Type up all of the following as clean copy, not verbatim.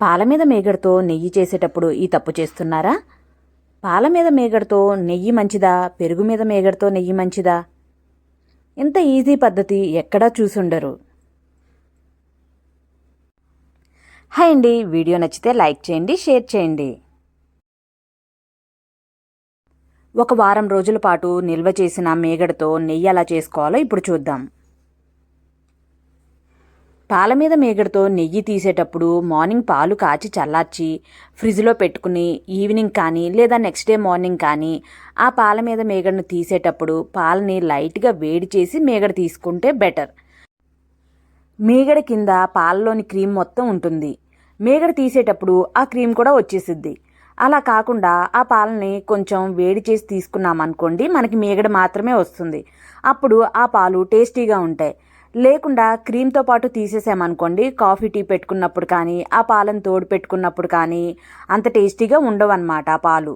పాల మీద మీగడతో నెయ్యి చేసేటప్పుడు ఈ తప్పు చేస్తున్నారా? పాల మీద మీగడతో నెయ్యి మంచిదా, పెరుగు మీద మీగడతో నెయ్యి మంచిదా? ఇంత ఈజీ పద్ధతి ఎక్కడా చూసుండరు. హాయ్ అండి, వీడియో నచ్చితే లైక్ చేయండి, షేర్ చేయండి. ఒక వారం రోజుల పాటు నిల్వ చేసిన మీగడతో నెయ్యి ఎలా చేసుకోవాలో ఇప్పుడు చూద్దాం. పాల మీద మీగడతో నెయ్యి తీసేటప్పుడు మార్నింగ్ పాలు కాచి చల్లార్చి ఫ్రిడ్జ్లో పెట్టుకుని ఈవినింగ్ కానీ లేదా నెక్స్ట్ డే మార్నింగ్ కానీ ఆ పాల మీద మీగడను తీసేటప్పుడు పాలని లైట్గా వేడి చేసి మీగడ తీసుకుంటే బెటర్. మీగడ కింద పాలలోని క్రీమ్ మొత్తం ఉంటుంది. మీగడ తీసేటప్పుడు ఆ క్రీమ్ కూడా వచ్చేసిద్ది. అలా కాకుండా ఆ పాలని కొంచెం వేడి చేసి తీసుకున్నామనుకోండి, మనకి మీగడ మాత్రమే వస్తుంది. అప్పుడు ఆ పాలు టేస్టీగా ఉంటాయి. లేకుండా క్రీమ్తో పాటు తీసేసామనుకోండి, కాఫీ టీ పెట్టుకున్నప్పుడు కానీ ఆ పాలను తోడు పెట్టుకున్నప్పుడు కానీ అంత టేస్టీగా ఉండవన్నమాట ఆ పాలు.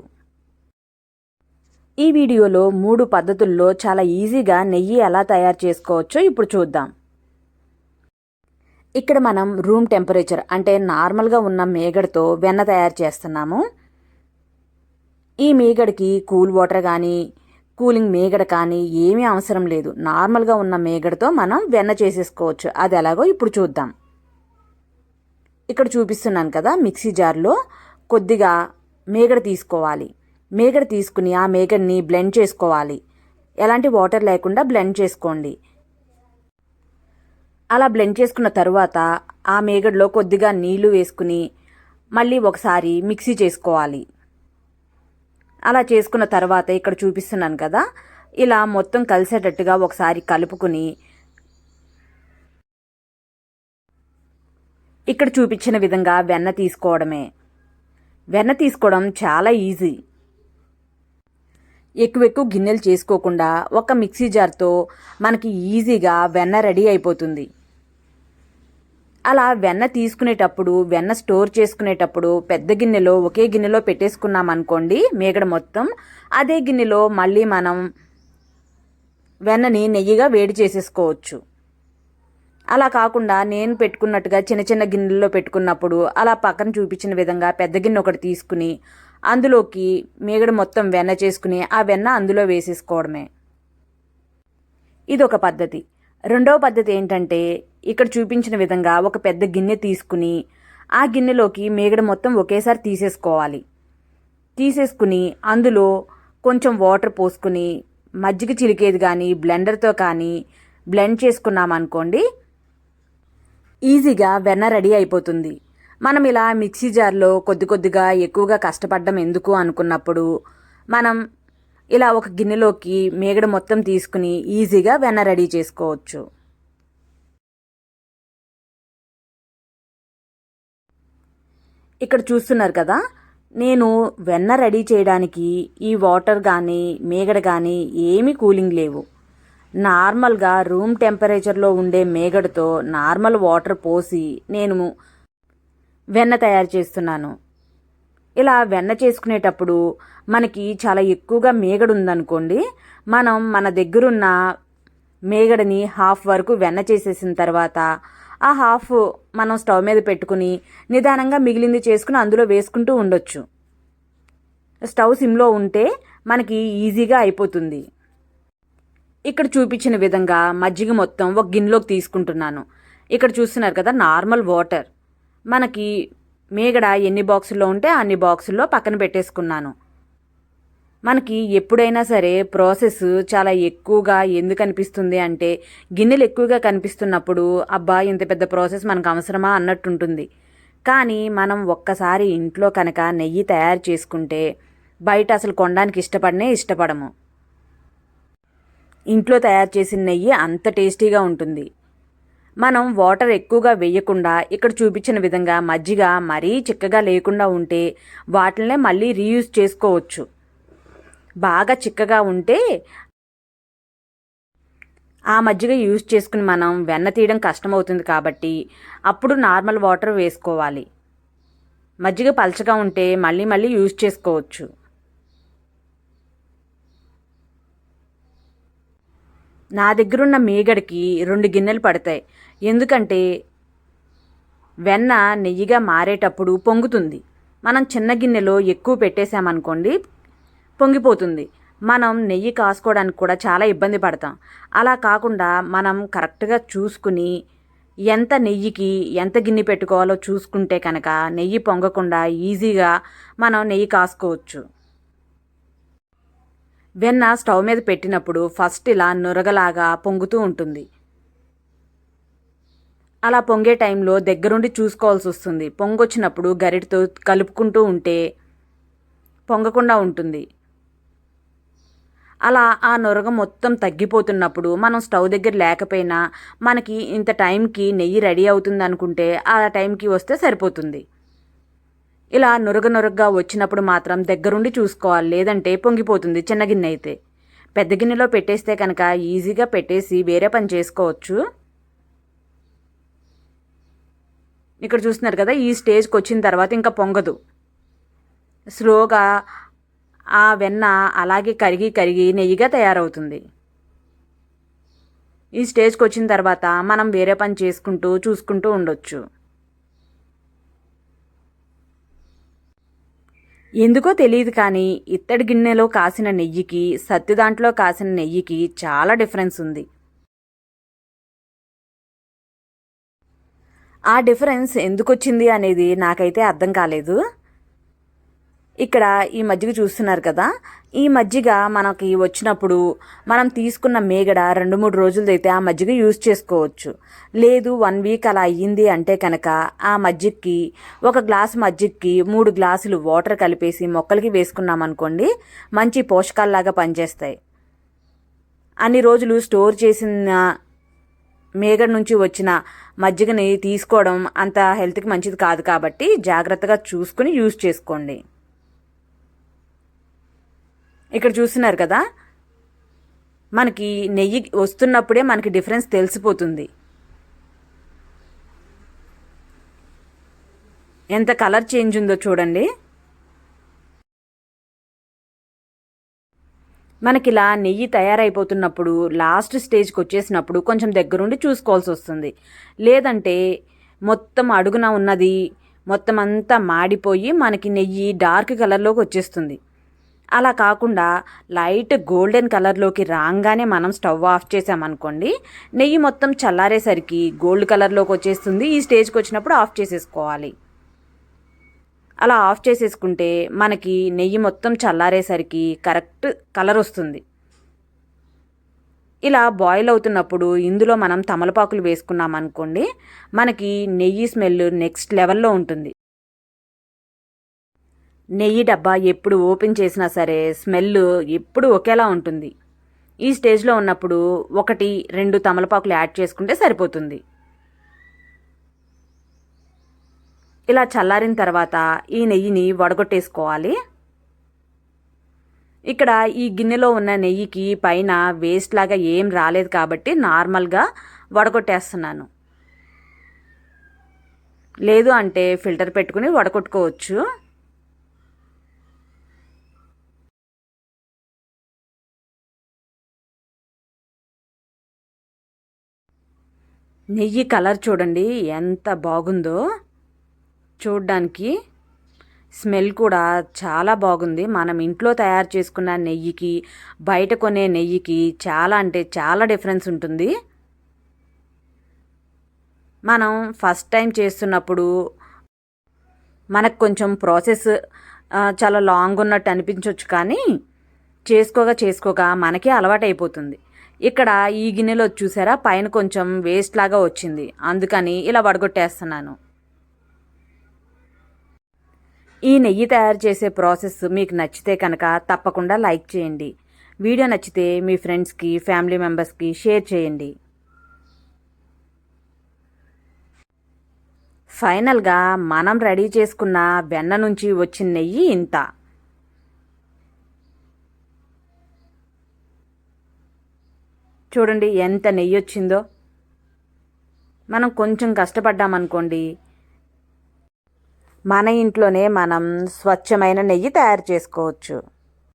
ఈ వీడియోలో 3 పద్ధతుల్లో చాలా ఈజీగా నెయ్యి ఎలా తయారు చేసుకోవచ్చో ఇప్పుడు చూద్దాం. ఇక్కడ మనం రూమ్ టెంపరేచర్ అంటే నార్మల్గా ఉన్న మీగడతో వెన్న తయారు చేస్తున్నాము. ఈ మీగడకి కూల్ వాటర్ కానీ కూలింగ్ మీగడ కానీ ఏమీ అవసరం లేదు. నార్మల్గా ఉన్న మీగడతో మనం వెన్న చేసేసుకోవచ్చు. అది ఎలాగో ఇప్పుడు చూద్దాం. ఇక్కడ చూపిస్తున్నాను కదా, మిక్సీ జార్లో కొద్దిగా మీగడ తీసుకోవాలి. మీగడ తీసుకుని ఆ మీగడని బ్లెండ్ చేసుకోవాలి. ఎలాంటి వాటర్ లేకుండా బ్లెండ్ చేసుకోండి. అలా బ్లెండ్ చేసుకున్న తరువాత ఆ మీగడలో కొద్దిగా నీళ్లు వేసుకుని మళ్ళీ ఒకసారి మిక్సీ చేసుకోవాలి. అలా చేసుకున్న తర్వాత ఇక్కడ చూపిస్తున్నాను కదా, ఇలా మొత్తం కలిసేటట్టుగా ఒకసారి కలుపుకుని ఇక్కడ చూపించిన విధంగా వెన్న తీసుకోవడమే. వెన్న తీసుకోవడం చాలా ఈజీ. ఎక్కువ గిన్నెలు చేసుకోకుండా ఒక మిక్సీ జార్తో మనకి ఈజీగా వెన్న రెడీ అయిపోతుంది. అలా వెన్న తీసుకునేటప్పుడు, వెన్న స్టోర్ చేసుకునేటప్పుడు పెద్ద గిన్నెలో ఒకే గిన్నెలో పెట్టేసుకున్నామనుకోండి మీగడ మొత్తం, అదే గిన్నెలో మళ్ళీ మనం వెన్నని నెయ్యిగా వేడి చేసేసుకోవచ్చు. అలా కాకుండా నేను పెట్టుకున్నట్టుగా చిన్న చిన్న గిన్నెల్లో పెట్టుకున్నప్పుడు అలా పక్కన చూపించిన విధంగా పెద్ద గిన్నె ఒకటి తీసుకుని అందులోకి మీగడ మొత్తం వెన్న చేసుకుని ఆ వెన్న అందులో వేసేసుకోవడమే. ఇదొక పద్ధతి. రెండవ పద్ధతి ఏంటంటే, ఇక్కడ చూపించిన విధంగా ఒక పెద్ద గిన్నె తీసుకుని ఆ గిన్నెలోకి మీగడ మొత్తం ఒకేసారి తీసేసుకుని అందులో కొంచెం వాటర్ పోసుకుని మజ్జిగ చిలికేది కానీ బ్లెండర్తో కానీ బ్లెండ్ చేసుకున్నామనుకోండి, ఈజీగా వెన్న రెడీ అయిపోతుంది. మనం ఇలా మిక్సీ జార్లో కొద్దిగా ఎక్కువగా కష్టపడ్డం ఎందుకు అనుకున్నప్పుడు మనం ఇలా ఒక గిన్నెలోకి మీగడ మొత్తం తీసుకుని ఈజీగా వెన్న రెడీ చేసుకోవచ్చు. ఇక్కడ చూస్తున్నారు కదా, నేను వెన్న రెడీ చేయడానికి ఈ వాటర్ కానీ మీగడ కానీ ఏమీ కూలింగ్ లేవు. నార్మల్గా రూమ్ టెంపరేచర్లో ఉండే మీగడతో నార్మల్ వాటర్ పోసి నేను వెన్న తయారు చేస్తున్నాను. ఇలా వెన్న చేసుకునేటప్పుడు మనకి చాలా ఎక్కువగా మీగడ ఉందనుకోండి, మనం మన దగ్గరున్న మీగడని హాఫ్ వరకు వెన్న చేసేసిన తర్వాత ఆ హాఫ్ మనం స్టవ్ మీద పెట్టుకుని నిదానంగా మిగిలింది చేసుకుని అందులో వేసుకుంటూ ఉండొచ్చు. స్టవ్ సిమ్లో ఉంటే మనకి ఈజీగా అయిపోతుంది. ఇక్కడ చూపించిన విధంగా మజ్జిగ మొత్తం ఒక గిన్నెలోకి తీసుకుంటున్నాను. ఇక్కడ చూస్తున్నారు కదా, నార్మల్ వాటర్. మనకి మీగడ ఎన్ని బాక్సుల్లో ఉంటే అన్ని బాక్సుల్లో పక్కన పెట్టేసుకున్నాను. మనకి ఎప్పుడైనా సరే ప్రాసెస్ చాలా ఎక్కువగా ఎందుకు అనిపిస్తుంది అంటే, గిన్నెలు ఎక్కువగా కనిపిస్తున్నప్పుడు అబ్బా ఇంత పెద్ద ప్రాసెస్ మనకు అవసరమా అన్నట్టుంటుంది. కానీ మనం ఒక్కసారి ఇంట్లో కనుక నెయ్యి తయారు చేసుకుంటే బయట అసలు కొనడానికి ఇష్టపడము. ఇంట్లో తయారు చేసిన నెయ్యి అంత టేస్టీగా ఉంటుంది. మనం వాటర్ ఎక్కువగా వేయకుండా ఇక్కడ చూపించిన విధంగా మజ్జిగ మరీ చిక్కగా లేకుండా ఉంటే వాటినే మళ్ళీ రీయూజ్ చేసుకోవచ్చు. బాగా చిక్కగా ఉంటే ఆ మజ్జిగ యూజ్ చేసుకుని మనం వెన్న తీయడం కష్టమవుతుంది కాబట్టి అప్పుడు నార్మల్ వాటర్ వేసుకోవాలి. మజ్జిగ పలచగా ఉంటే మళ్ళీ యూజ్ చేసుకోవచ్చు. నా దగ్గరున్న మీగడకి 2 గిన్నెలు పడతాయి. ఎందుకంటే వెన్న నెయ్యిగా మారేటప్పుడు పొంగుతుంది. మనం చిన్న గిన్నెలో ఎక్కువ పెట్టేశామనుకోండి, పొంగిపోతుంది. మనం నెయ్యి కాసుకోవడానికి కూడా చాలా ఇబ్బంది పడతాం. అలా కాకుండా మనం కరెక్ట్గా చూసుకుని ఎంత నెయ్యికి ఎంత గిన్నె పెట్టుకోవాలో చూసుకుంటే కనుక నెయ్యి పొంగకుండా ఈజీగా మనం నెయ్యి కాసుకోవచ్చు. వెన్న స్టవ్ మీద పెట్టినప్పుడు ఫస్ట్ ఇలా నురగలాగా పొంగుతూ ఉంటుంది. అలా పొంగే టైంలో దగ్గరుండి చూసుకోవాల్సి వస్తుంది. పొంగొచ్చినప్పుడు గరిటతో కలుపుకుంటూ ఉంటే పొంగకుండా ఉంటుంది. అలా ఆ నురగ మొత్తం తగ్గిపోతున్నప్పుడు మనం స్టవ్ దగ్గర లేకపోయినా మనకి ఇంత టైంకి నెయ్యి రెడీ అవుతుంది అనుకుంటే ఆ టైంకి వస్తే సరిపోతుంది. ఇలా నురగగా వచ్చినప్పుడు మాత్రం దగ్గరుండి చూసుకోవాలి, లేదంటే పొంగిపోతుంది చిన్న గిన్నె అయితే. పెద్ద గిన్నెలో పెట్టేస్తే కనుక ఈజీగా పెట్టేసి వేరే పని చేసుకోవచ్చు. ఇక్కడ చూస్తున్నారు కదా, ఈ స్టేజ్కి వచ్చిన తర్వాత ఇంకా పొంగదు. స్లోగా ఆ వెన్న అలాగే కరిగి నెయ్యిగా తయారవుతుంది. ఈ స్టేజ్కి వచ్చిన తర్వాత మనం వేరే పని చూసుకుంటూ ఉండొచ్చు. ఎందుకో తెలియదు కానీ ఇత్తడి గిన్నెలో కాసిన నెయ్యికి సత్తి దాంట్లో కాసిన నెయ్యికి చాలా డిఫరెన్స్ ఉంది. ఆ డిఫరెన్స్ ఎందుకు వచ్చింది అనేది నాకైతే అర్థం కాలేదు. ఇక్కడ ఈ మజ్జిగ చూస్తున్నారు కదా, ఈ మజ్జిగ మనకి వచ్చినప్పుడు మనం తీసుకున్న మేగడ 2-3 రోజులదైతే ఆ మజ్జిగ యూజ్ చేసుకోవచ్చు. లేదు 1 వీక్ అలా అయ్యింది అంటే కనుక ఆ మజ్జిగకి 1 గ్లాసు మజ్జిగకి 3 గ్లాసులు వాటర్ కలిపేసి మొక్కలకి వేసుకున్నామనుకోండి, మంచి పోషకాలలాగా పనిచేస్తాయి. అన్ని రోజులు స్టోర్ చేసిన మేగడ నుంచి వచ్చిన మజ్జిగని తీసుకోవడం అంత హెల్త్కి మంచిది కాదు కాబట్టి జాగ్రత్తగా చూసుకుని యూజ్ చేసుకోండి. ఇక్కడ చూస్తున్నారు కదా, మనకి నెయ్యి వస్తున్నప్పుడే మనకి డిఫరెన్స్ తెలిసిపోతుంది. ఎంత కలర్ చేంజ్ ఉందో చూడండి. మనకి ఇలా నెయ్యి తయారైపోతున్నప్పుడు లాస్ట్ స్టేజ్కి వచ్చేసినప్పుడు కొంచెం దగ్గరుండి చూసుకోవాల్సి వస్తుంది. లేదంటే మొత్తం అడుగున ఉన్నది మొత్తం అంతా మాడిపోయి మనకి నెయ్యి డార్క్ కలర్లోకి వచ్చేస్తుంది. అలా కాకుండా లైట్ గోల్డెన్ కలర్లోకి రాగానే మనం స్టవ్ ఆఫ్ చేసామనుకోండి, నెయ్యి మొత్తం చల్లారేసరికి గోల్డ్ కలర్లోకి వచ్చేస్తుంది. ఈ స్టేజ్కి వచ్చినప్పుడు ఆఫ్ చేసేసుకోవాలి. అలా ఆఫ్ చేసేసుకుంటే మనకి నెయ్యి మొత్తం చల్లారేసరికి కరెక్ట్ కలర్ వస్తుంది. ఇలా బాయిల్ అవుతున్నప్పుడు ఇందులో మనం తమలపాకులు వేసుకున్నాం అనుకోండి, మనకి నెయ్యి స్మెల్ నెక్స్ట్ లెవెల్లో ఉంటుంది. నెయ్యి డబ్బా ఎప్పుడు ఓపెన్ చేసినా సరే స్మెల్ ఎప్పుడు ఒకేలా ఉంటుంది. ఈ స్టేజ్లో ఉన్నప్పుడు 1-2 తమలపాకులు యాడ్ చేసుకుంటే సరిపోతుంది. ఇలా చల్లారిన తర్వాత ఈ నెయ్యిని వడగొట్టేసుకోవాలి. ఇక్కడ ఈ గిన్నెలో ఉన్న నెయ్యికి పైన వేస్ట్ లాగా ఏం రాలేదు కాబట్టి నార్మల్గా వడగొట్టేస్తున్నాను. లేదు అంటే ఫిల్టర్ పెట్టుకుని వడగొట్టుకోవచ్చు. నెయ్యి కలర్ చూడండి ఎంత బాగుందో. చూడ్డానికి స్మెల్ కూడా చాలా బాగుంది. మనం ఇంట్లో తయారు చేసుకున్న నెయ్యికి బయట కొనే నెయ్యికి చాలా అంటే చాలా డిఫరెన్స్ ఉంటుంది. మనం ఫస్ట్ టైం చేస్తున్నప్పుడు మనకు కొంచెం ప్రాసెస్ చాలా లాంగ్ ఉన్నట్టు అనిపించవచ్చు, కానీ చేసుకోగా మనకే అలవాటు అయిపోతుంది. ఇక్కడ ఈ గిన్నెలో చూసారా, పైన కొంచెం వేస్ట్ లాగా వచ్చింది, అందుకని ఇలా వడగొట్టేస్తున్నాను. ఈ నెయ్యి తయారు చేసే ప్రాసెస్ మీకు నచ్చితే కనుక తప్పకుండా లైక్ చేయండి. వీడియో నచ్చితే మీ ఫ్రెండ్స్కి, ఫ్యామిలీ మెంబర్స్కి షేర్ చేయండి. ఫైనల్గా మనం రెడీ చేసుకున్న వెన్న నుంచి వచ్చిన నెయ్యి ఇంత. చూడండి ఎంత నెయ్యి వచ్చిందో. మనం కొంచెం కష్టపడ్డామనుకోండి, మన ఇంట్లోనే మనం స్వచ్ఛమైన నెయ్యి తయారు చేసుకోవచ్చు.